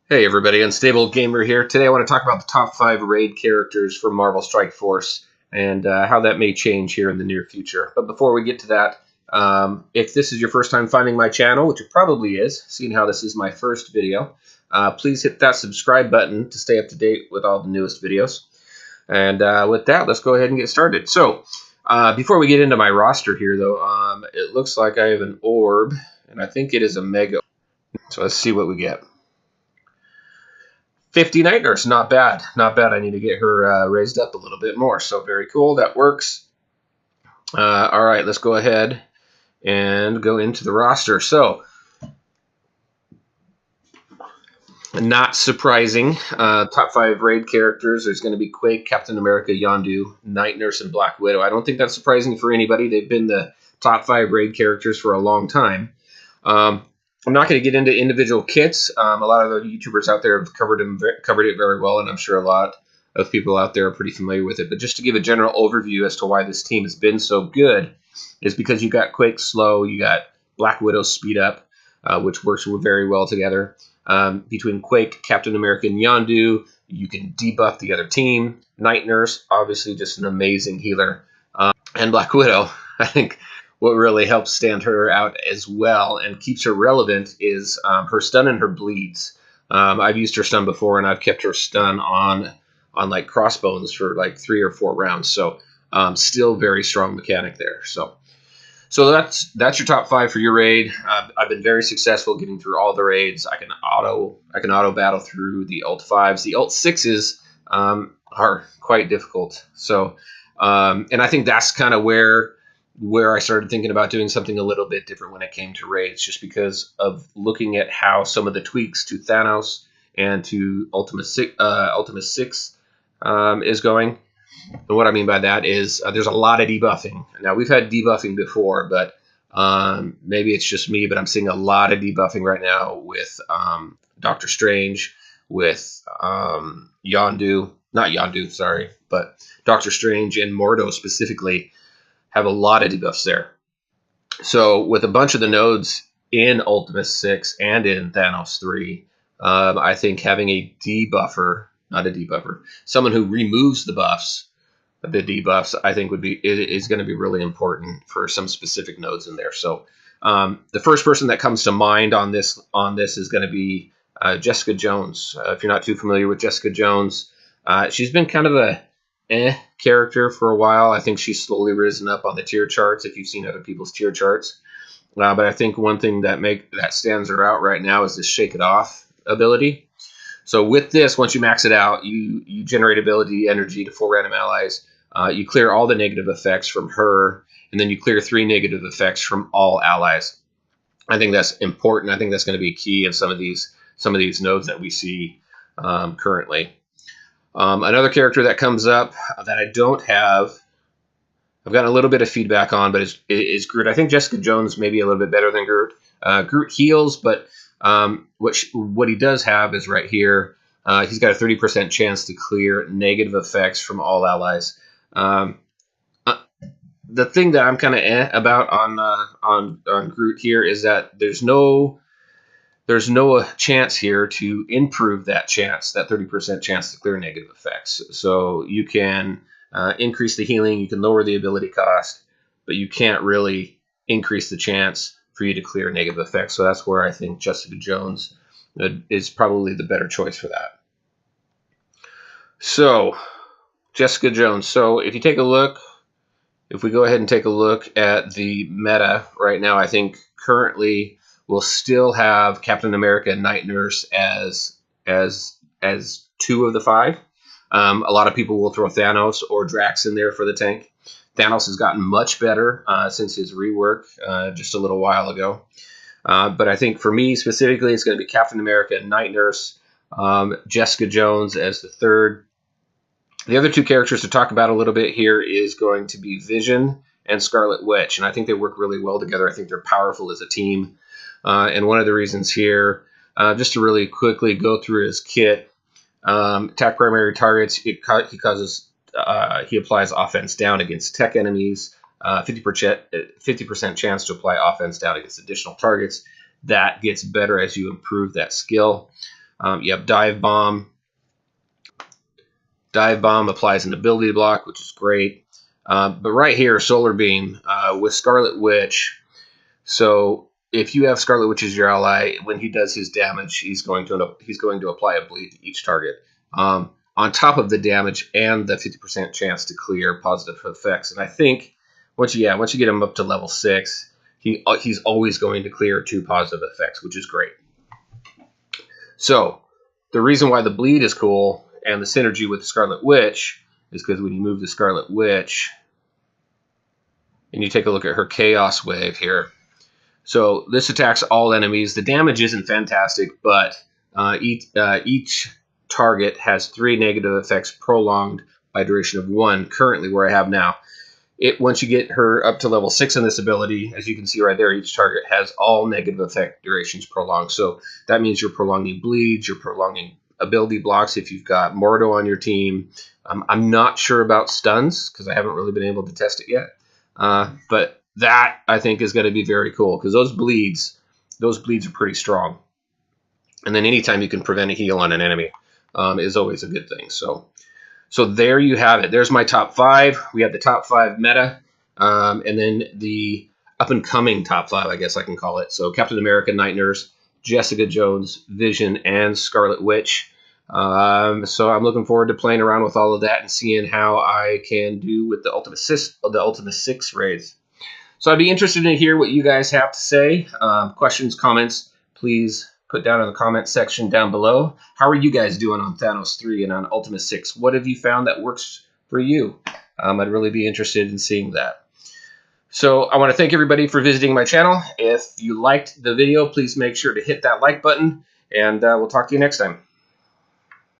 Hey everybody, Unstable Gamer here. Today I want to talk about the top 5 raid characters for Marvel Strike Force and how that may change here in the near future. But before we get to that, if this is your first time finding my channel, which it probably is, seeing how this is my first video, please hit that subscribe button to stay up to date with all the newest videos. And with that, let's go ahead and get started. So, before we get into my roster here, though, it looks like I have an orb, and I think it is a mega. So let's see what we get. 50 Night Nurse, not bad. Not bad. I need to get her raised up a little bit more. So very cool. That works. All right, let's go ahead and go into the roster. So, not surprising. Top 5 raid characters. There's going to be Quake, Captain America, Yondu, Night Nurse, and Black Widow. I don't think that's surprising for anybody. They've been the top 5 raid characters for a long time. I'm not going to get into individual kits. A lot of the YouTubers out there have covered it very well, and I'm sure a lot of people out there are pretty familiar with it. But just to give a general overview as to why this team has been so good is because you got Quake slow, you got Black Widow speed up, which works very well together. Between Quake, Captain America, and Yondu, you can debuff the other team. Night Nurse, obviously just an amazing healer. And Black Widow, I think what really helps stand her out as well and keeps her relevant is her stun and her bleeds. I've used her stun before, and I've kept her stun on like crossbones for like 3 or 4 rounds. So still very strong mechanic there. So that's your top 5 for your raid. I've been very successful getting through all the raids. I can auto battle through the ult 5s. The ult 6s are quite difficult. So and I think that's kind of where I started thinking about doing something a little bit different when it came to raids, just because of looking at how some of the tweaks to Thanos and to Ultima 6 is going. And what I mean by that is there's a lot of debuffing. Now, we've had debuffing before, but maybe it's just me, but I'm seeing a lot of debuffing right now with Doctor Strange, with Yondu, not Yondu, sorry, but Doctor Strange and Mordo specifically have a lot of debuffs there. So with a bunch of the nodes in Ultima 6 and in Thanos 3, I think having a debuffer, not a debuffer, someone who removes the debuffs, I think is going to be really important for some specific nodes in there. So the first person that comes to mind on this is going to be Jessica Jones. If you're not too familiar with Jessica Jones, she's been kind of a character for a while. I think she's slowly risen up on the tier charts if you've seen other people's tier charts. But I think one thing that stands her out right now is this Shake It Off ability. So with this, once you max it out, you generate ability energy to 4 random allies. You clear all the negative effects from her, and then you clear 3 negative effects from all allies. I think that's important. I think that's going to be key in some of these nodes that we see currently. Another character that comes up that I don't have, I've gotten a little bit of feedback on, but is Groot. I think Jessica Jones may be a little bit better than Groot. Groot heals, but what he does have is right here. He's got a 30% chance to clear negative effects from all allies. The thing that I'm kind of about on Groot here is that there's no chance here to improve that chance, that 30% chance to clear negative effects. So you can increase the healing, you can lower the ability cost, but you can't really increase the chance for you to clear negative effects. So that's where I think Jessica Jones is probably the better choice for that. So Jessica Jones. So if we go ahead and take a look at the meta right now, I think currently we'll still have Captain America and Night Nurse as 2 of the 5. A lot of people will throw Thanos or Drax in there for the tank. Thanos has gotten much better since his rework just a little while ago. But I think for me specifically, it's going to be Captain America and Night Nurse, Jessica Jones as the 3rd. The other 2 characters to talk about a little bit here is going to be Vision and Scarlet Witch, and I think they work really well together. I think they're powerful as a team. And one of the reasons here, just to really quickly go through his kit, attack primary targets, he applies offense down against tech enemies, 50% chance to apply offense down against additional targets. That gets better as you improve that skill. You have Dive Bomb. Dive Bomb applies an ability block, which is great. But right here, Solar Beam with Scarlet Witch. So if you have Scarlet Witch as your ally, when he does his damage, he's going to apply a bleed to each target. On top of the damage and the 50% chance to clear positive effects. And I think once you get him up to level 6, he's always going to clear 2 positive effects, which is great. So the reason why the bleed is cool and the synergy with the Scarlet Witch is because when you move the Scarlet Witch and you take a look at her Chaos Wave here, so this attacks all enemies. The damage isn't fantastic, but each target has 3 negative effects prolonged by duration of 1, currently where I have now. Once you get her up to level 6 in this ability, as you can see right there, each target has all negative effect durations prolonged. So that means you're prolonging bleeds, you're prolonging ability blocks if you've got Mordo on your team. I'm not sure about stuns because I haven't really been able to test it yet. But that, I think, is going to be very cool because those bleeds are pretty strong. And then anytime you can prevent a heal on an enemy is always a good thing. So there you have it. There's my top 5. We have the top 5 meta, and then the up-and-coming top 5, I guess I can call it. So Captain America, Night Nurse, Jessica Jones, Vision, and Scarlet Witch. So I'm looking forward to playing around with all of that and seeing how I can do with the Ultimate 6 raids. So I'd be interested to hear what you guys have to say. Questions, comments, please put down in the comment section down below. How are you guys doing on Thanos 3 and on Ultimate 6? What have you found that works for you? I'd really be interested in seeing that. So I want to thank everybody for visiting my channel. If you liked the video, please make sure to hit that like button, and we'll talk to you next time.